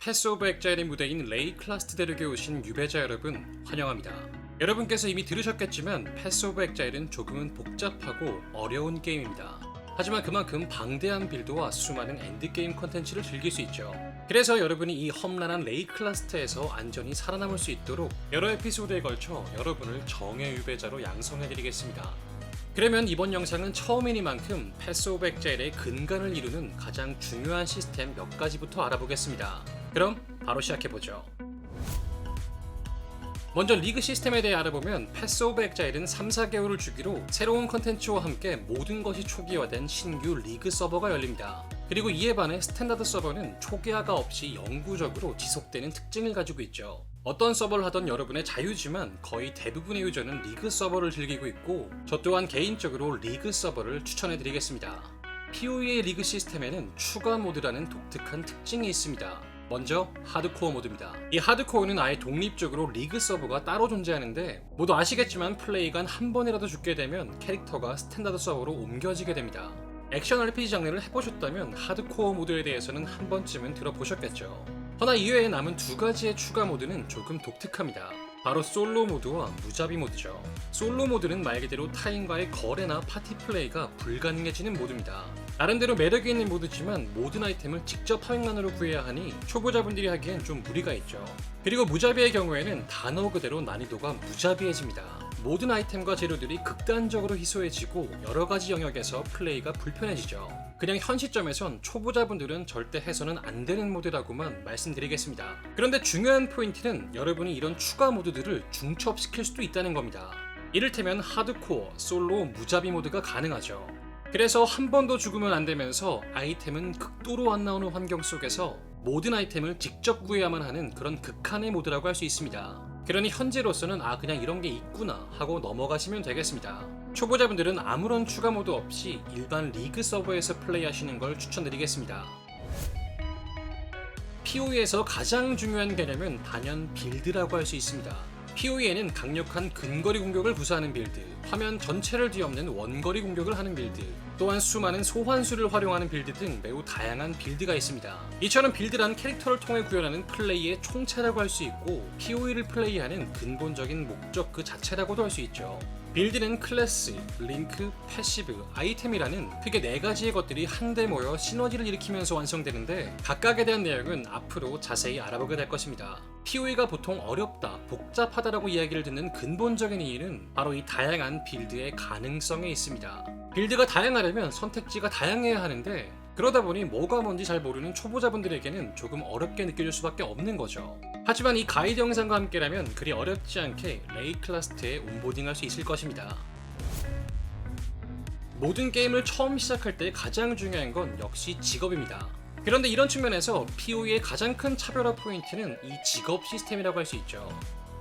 패스 오브 엑자일의 무대인 레이클라스트 대륙에 오신 유배자 여러분 환영합니다. 여러분께서 이미 들으셨겠지만 패스 오브 엑자일은 조금은 복잡하고 어려운 게임입니다. 하지만 그만큼 방대한 빌드와 수많은 엔드게임 컨텐츠를 즐길 수 있죠. 그래서 여러분이 이 험난한 레이클라스트에서 안전히 살아남을 수 있도록 여러 에피소드에 걸쳐 여러분을 정예 유배자로 양성해드리겠습니다. 그러면 이번 영상은 처음이니만큼 패스 오브 엑자일의 근간을 이루는 가장 중요한 시스템 몇 가지부터 알아보겠습니다. 그럼 바로 시작해보죠. 먼저 리그 시스템에 대해 알아보면 패스 오브 엑자일은 3-4개월을 주기로 새로운 컨텐츠와 함께 모든 것이 초기화된 신규 리그 서버가 열립니다. 그리고 이에 반해 스탠다드 서버는 초기화가 없이 영구적으로 지속되는 특징을 가지고 있죠. 어떤 서버를 하던 여러분의 자유지만 거의 대부분의 유저는 리그 서버를 즐기고 있고 저 또한 개인적으로 리그 서버를 추천해드리겠습니다. PoE의 리그 시스템에는 추가 모드라는 독특한 특징이 있습니다. 먼저 하드코어 모드입니다. 이 하드코어는 아예 독립적으로 리그 서버가 따로 존재하는데 모두 아시겠지만 플레이가 한 번이라도 죽게 되면 캐릭터가 스탠다드 서버로 옮겨지게 됩니다. 액션 RPG 장르를 해보셨다면 하드코어 모드에 대해서는 한 번쯤은 들어보셨겠죠. 허나 이외에 남은 두 가지의 추가 모드는 조금 독특합니다. 바로 솔로 모드와 무자비 모드죠. 솔로 모드는 말 그대로 타인과의 거래나 파티 플레이가 불가능해지는 모드입니다. 나름대로 매력이 있는 모드지만 모든 아이템을 직접 파밍만으로 구해야 하니 초보자분들이 하기엔 좀 무리가 있죠. 그리고 무자비의 경우에는 단어 그대로 난이도가 무자비해집니다. 모든 아이템과 재료들이 극단적으로 희소해지고 여러가지 영역에서 플레이가 불편해지죠. 그냥 현 시점에선 초보자분들은 절대 해서는 안 되는 모드라고만 말씀드리겠습니다. 그런데 중요한 포인트는 여러분이 이런 추가 모드들을 중첩시킬 수도 있다는 겁니다. 이를테면 하드코어, 솔로, 무자비 모드가 가능하죠. 그래서 한 번도 죽으면 안 되면서 아이템은 극도로 안 나오는 환경 속에서 모든 아이템을 직접 구해야만 하는 그런 극한의 모드라고 할 수 있습니다. 그러니 현재로서는 그냥 이런 게 있구나 하고 넘어가시면 되겠습니다. 초보자분들은 아무런 추가 모드 없이 일반 리그 서버에서 플레이하시는 걸 추천드리겠습니다. PoE에서 가장 중요한 개념은 단연 빌드라고 할 수 있습니다. PoE에는 강력한 근거리 공격을 구사하는 빌드, 화면 전체를 뒤엎는 원거리 공격을 하는 빌드, 또한 수많은 소환수를 활용하는 빌드 등 매우 다양한 빌드가 있습니다. 이처럼 빌드란 캐릭터를 통해 구현하는 플레이의 총체라고 할 수 있고 PoE를 플레이하는 근본적인 목적 그 자체라고도 할 수 있죠. 빌드는 클래스, 링크, 패시브, 아이템이라는 크게 4가지의 것들이 한데 모여 시너지를 일으키면서 완성되는데 각각에 대한 내용은 앞으로 자세히 알아보게 될 것입니다. PoE가 보통 어렵다, 복잡하다라고 이야기를 듣는 근본적인 이유는 바로 이 다양한 빌드의 가능성에 있습니다. 빌드가 다양하려면 선택지가 다양해야 하는데 그러다 보니 뭐가 뭔지 잘 모르는 초보자분들에게는 조금 어렵게 느껴질 수밖에 없는 거죠. 하지만 이 가이드 영상과 함께라면 그리 어렵지 않게 레이클라스트에 온보딩할 수 있을 것입니다. 모든 게임을 처음 시작할 때 가장 중요한 건 역시 직업입니다. 그런데 이런 측면에서 PoE의 가장 큰 차별화 포인트는 이 직업 시스템이라고 할 수 있죠.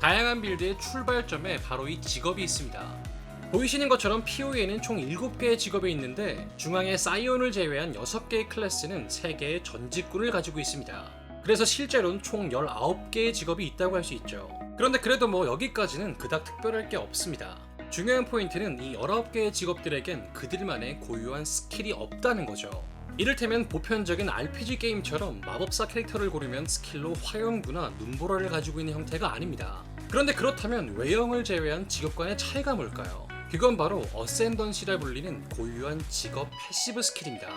다양한 빌드의 출발점에 바로 이 직업이 있습니다. 보이시는 것처럼 PoE에는 총 7개의 직업이 있는데 중앙에 사이온을 제외한 6개의 클래스는 3개의 전직군을 가지고 있습니다. 그래서 실제로는 총 19개의 직업이 있다고 할 수 있죠. 그런데 그래도 여기까지는 그닥 특별할 게 없습니다. 중요한 포인트는 이 19개의 직업들에겐 그들만의 고유한 스킬이 없다는 거죠. 이를테면 보편적인 RPG 게임처럼 마법사 캐릭터를 고르면 스킬로 화염구나 눈보라를 가지고 있는 형태가 아닙니다. 그런데 그렇다면 외형을 제외한 직업 간의 차이가 뭘까요? 그건 바로 어센던시라 불리는 고유한 직업 패시브 스킬입니다.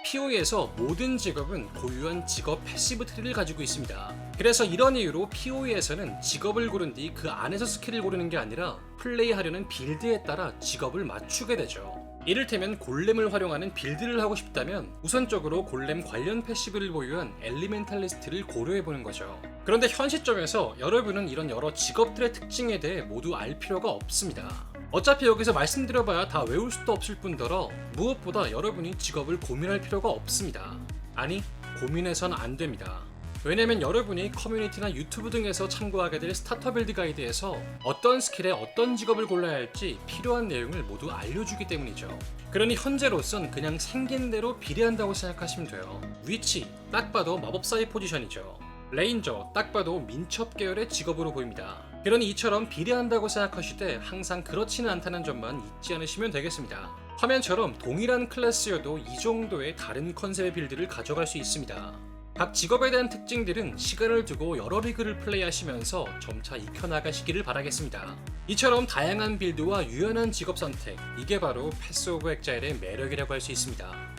PoE에서 모든 직업은 고유한 직업 패시브 트리를 가지고 있습니다. 그래서 이런 이유로 PoE에서는 직업을 고른 뒤 그 안에서 스킬을 고르는 게 아니라 플레이하려는 빌드에 따라 직업을 맞추게 되죠. 이를테면 골렘을 활용하는 빌드를 하고 싶다면 우선적으로 골렘 관련 패시브를 보유한 엘리멘탈리스트를 고려해보는 거죠. 그런데 현 시점에서 여러분은 이런 여러 직업들의 특징에 대해 모두 알 필요가 없습니다. 어차피 여기서 말씀드려봐야 다 외울 수도 없을 뿐더러 무엇보다 여러분이 직업을 고민할 필요가 없습니다. 아니, 고민해선 안 됩니다. 왜냐면 여러분이 커뮤니티나 유튜브 등에서 참고하게 될 스타터 빌드 가이드에서 어떤 스킬에 어떤 직업을 골라야 할지 필요한 내용을 모두 알려주기 때문이죠. 그러니 현재로선 그냥 생긴 대로 비례한다고 생각하시면 돼요. 위치, 딱 봐도 마법사의 포지션이죠. 레인저, 딱 봐도 민첩 계열의 직업으로 보입니다. 그러니 이처럼 비례한다고 생각하시되 항상 그렇지는 않다는 점만 잊지 않으시면 되겠습니다. 화면처럼 동일한 클래스여도 이 정도의 다른 컨셉의 빌드를 가져갈 수 있습니다. 각 직업에 대한 특징들은 시간을 두고 여러 리그를 플레이하시면서 점차 익혀나가시기를 바라겠습니다. 이처럼 다양한 빌드와 유연한 직업 선택, 이게 바로 패스 오브 엑자일의 매력이라고 할 수 있습니다.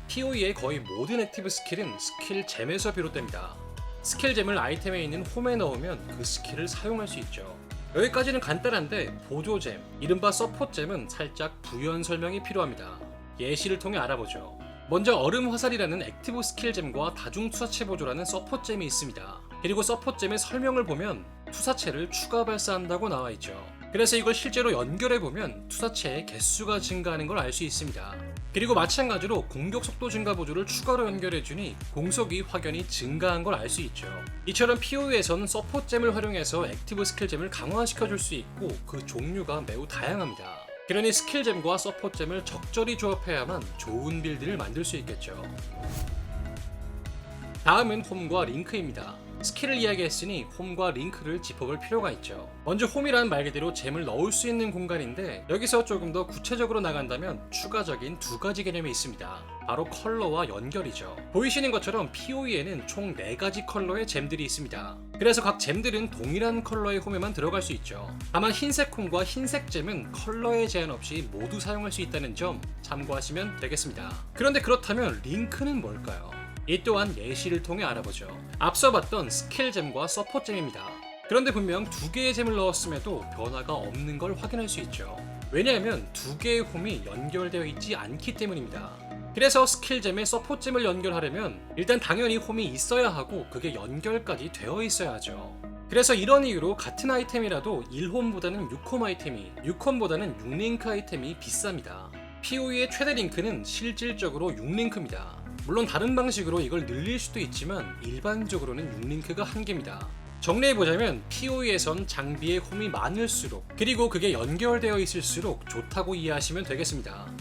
PoE의 거의 모든 액티브 스킬은 스킬 잼에서 비롯됩니다. 스킬 잼을 아이템에 있는 홈에 넣으면 그 스킬을 사용할 수 있죠. 여기까지는 간단한데 보조잼, 이른바 서포잼은 살짝 부연 설명이 필요합니다. 예시를 통해 알아보죠. 먼저 얼음 화살이라는 액티브 스킬잼과 다중 투사체 보조라는 서포잼이 있습니다. 그리고 서포잼의 설명을 보면 투사체를 추가 발사한다고 나와있죠. 그래서 이걸 실제로 연결해보면 투사체의 개수가 증가하는 걸 알 수 있습니다. 그리고 마찬가지로 공격 속도 증가 보조를 추가로 연결해주니 공속이 확연히 증가한 걸 알 수 있죠. 이처럼 PoE에서는 서포잼을 활용해서 액티브 스킬잼을 강화시켜줄 수 있고 그 종류가 매우 다양합니다. 그러니 스킬잼과 서포잼을 적절히 조합해야만 좋은 빌드를 만들 수 있겠죠. 다음은 홈과 링크입니다. 스킬을 이야기했으니 홈과 링크를 짚어볼 필요가 있죠. 먼저 홈이란 말 그대로 잼을 넣을 수 있는 공간인데 여기서 조금 더 구체적으로 나간다면 추가적인 두 가지 개념이 있습니다. 바로 컬러와 연결이죠. 보이시는 것처럼 PoE에는 총 4가지 컬러의 잼들이 있습니다. 그래서 각 잼들은 동일한 컬러의 홈에만 들어갈 수 있죠. 다만 흰색 홈과 흰색 잼은 컬러에 제한 없이 모두 사용할 수 있다는 점 참고하시면 되겠습니다. 그런데 그렇다면 링크는 뭘까요? 이 또한 예시를 통해 알아보죠. 앞서 봤던 스킬잼과 서포잼입니다. 그런데 분명 2개의 잼을 넣었음에도 변화가 없는 걸 확인할 수 있죠. 왜냐하면 2개의 홈이 연결되어 있지 않기 때문입니다. 그래서 스킬잼에 서포잼을 연결하려면 일단 당연히 홈이 있어야 하고 그게 연결까지 되어 있어야 하죠. 그래서 이런 이유로 같은 아이템이라도 1홈보다는 6홈 아이템이 6홈보다는 6링크 아이템이 비쌉니다. PoE의 최대 링크는 실질적으로 6링크입니다. 물론 다른 방식으로 이걸 늘릴 수도 있지만 일반적으로는 6링크가 한계입니다. 정리해보자면 PoE에선 장비에 홈이 많을수록 그리고 그게 연결되어 있을수록 좋다고 이해하시면 되겠습니다.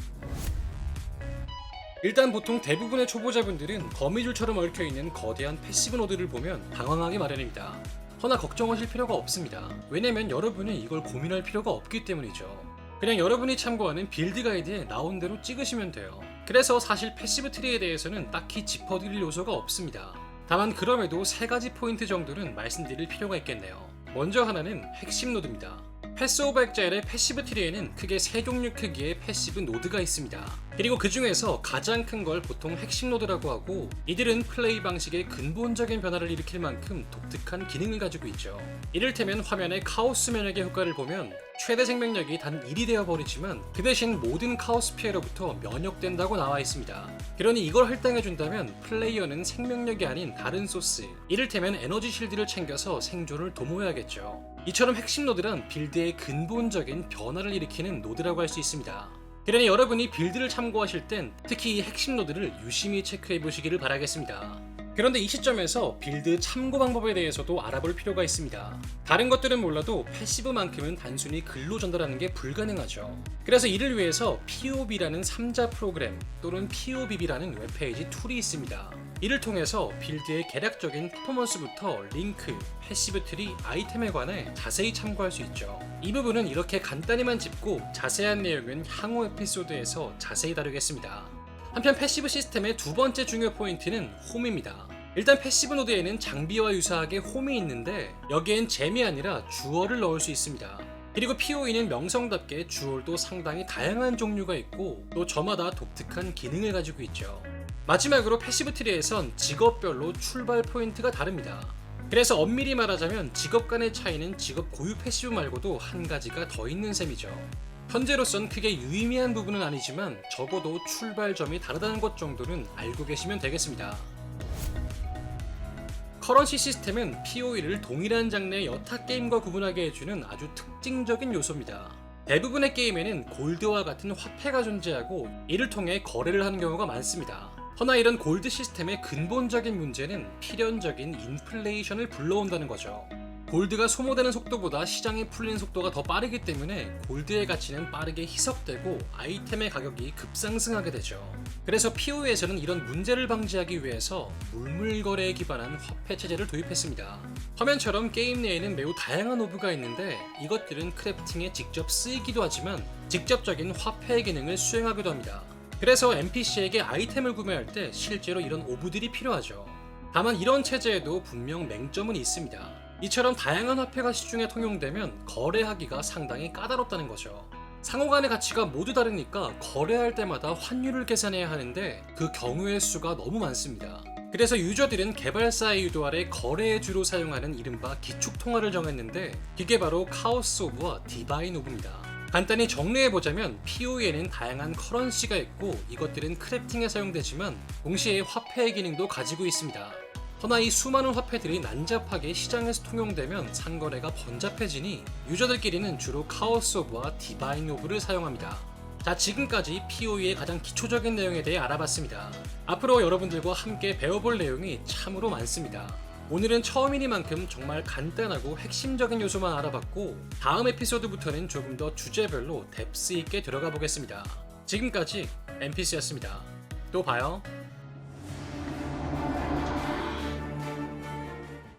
일단 보통 대부분의 초보자분들은 거미줄처럼 얽혀있는 거대한 패시브 노드를 보면 당황하기 마련입니다. 허나 걱정하실 필요가 없습니다. 왜냐면 여러분이 이걸 고민할 필요가 없기 때문이죠. 그냥 여러분이 참고하는 빌드 가이드에 나온 대로 찍으시면 돼요. 그래서 사실 패시브 트리에 대해서는 딱히 짚어드릴 요소가 없습니다. 다만 그럼에도 3가지 포인트 정도는 말씀드릴 필요가 있겠네요. 먼저 하나는 핵심 노드입니다. 패스 오브 엑자일의 패시브 트리에는 크게 3종류 크기의 패시브 노드가 있습니다. 그리고 그 중에서 가장 큰 걸 보통 핵심 노드라고 하고 이들은 플레이 방식의 근본적인 변화를 일으킬 만큼 독특한 기능을 가지고 있죠. 이를테면 화면의 카오스 면역의 효과를 보면 최대 생명력이 단 1이 되어버리지만 그 대신 모든 카오스 피해로부터 면역된다고 나와 있습니다. 그러니 이걸 할당해준다면 플레이어는 생명력이 아닌 다른 소스, 이를테면 에너지 실드를 챙겨서 생존을 도모해야겠죠. 이처럼 핵심 노드란 빌드의 근본적인 변화를 일으키는 노드라고 할 수 있습니다. 그러니 여러분이 빌드를 참고하실 땐 특히 이 핵심 노드를 유심히 체크해 보시기를 바라겠습니다. 그런데 이 시점에서 빌드 참고 방법에 대해서도 알아볼 필요가 있습니다. 다른 것들은 몰라도 패시브만큼은 단순히 글로 전달하는 게 불가능하죠. 그래서 이를 위해서 POB라는 3자 프로그램 또는 POBB라는 웹페이지 툴이 있습니다. 이를 통해서 빌드의 개략적인 퍼포먼스부터 링크, 패시브 트리, 아이템에 관해 자세히 참고할 수 있죠. 이 부분은 이렇게 간단히만 짚고 자세한 내용은 향후 에피소드에서 자세히 다루겠습니다. 한편 패시브 시스템의 두 번째 중요 포인트는 홈입니다. 일단 패시브 노드에는 장비와 유사하게 홈이 있는데 여기엔 잼이 아니라 주얼을 넣을 수 있습니다. 그리고 PoE는 명성답게 주얼도 상당히 다양한 종류가 있고 또 저마다 독특한 기능을 가지고 있죠. 마지막으로 패시브 트리에선 직업별로 출발 포인트가 다릅니다. 그래서 엄밀히 말하자면 직업 간의 차이는 직업 고유 패시브 말고도 한 가지가 더 있는 셈이죠. 현재로선 크게 유의미한 부분은 아니지만 적어도 출발점이 다르다는 것 정도는 알고 계시면 되겠습니다. 커런시 시스템은 PoE를 동일한 장르의 여타 게임과 구분하게 해주는 아주 특징적인 요소입니다. 대부분의 게임에는 골드와 같은 화폐가 존재하고 이를 통해 거래를 하는 경우가 많습니다. 허나 이런 골드 시스템의 근본적인 문제는 필연적인 인플레이션을 불러온다는 거죠. 골드가 소모되는 속도보다 시장이 풀리는 속도가 더 빠르기 때문에 골드의 가치는 빠르게 희석되고 아이템의 가격이 급상승하게 되죠. 그래서 PoE에서는 이런 문제를 방지하기 위해서 물물거래에 기반한 화폐 체제를 도입했습니다. 화면처럼 게임 내에는 매우 다양한 오브가 있는데 이것들은 크래프팅에 직접 쓰이기도 하지만 직접적인 화폐의 기능을 수행하기도 합니다. 그래서 NPC에게 아이템을 구매할 때 실제로 이런 오브들이 필요하죠. 다만 이런 체제에도 분명 맹점은 있습니다. 이처럼 다양한 화폐가 시중에 통용되면 거래하기가 상당히 까다롭다는 거죠. 상호 간의 가치가 모두 다르니까 거래할 때마다 환율을 계산해야 하는데 그 경우의 수가 너무 많습니다. 그래서 유저들은 개발사의 유도 아래 거래에 주로 사용하는 이른바 기축통화를 정했는데 그게 바로 카오스 오브와 디바인 오브입니다. 간단히 정리해보자면 PoE에는 다양한 커런시가 있고 이것들은 크래프팅에 사용되지만 동시에 화폐의 기능도 가지고 있습니다. 허나 이 수많은 화폐들이 난잡하게 시장에서 통용되면 상거래가 번잡해지니 유저들끼리는 주로 카오스 오브와 디바인 오브를 사용합니다. 자, 지금까지 PoE의 가장 기초적인 내용에 대해 알아봤습니다. 앞으로 여러분들과 함께 배워볼 내용이 참으로 많습니다. 오늘은 처음이니만큼 정말 간단하고 핵심적인 요소만 알아봤고 다음 에피소드부터는 조금 더 주제별로 뎁스 있게 들어가 보겠습니다. 지금까지 NPC였습니다. 또 봐요.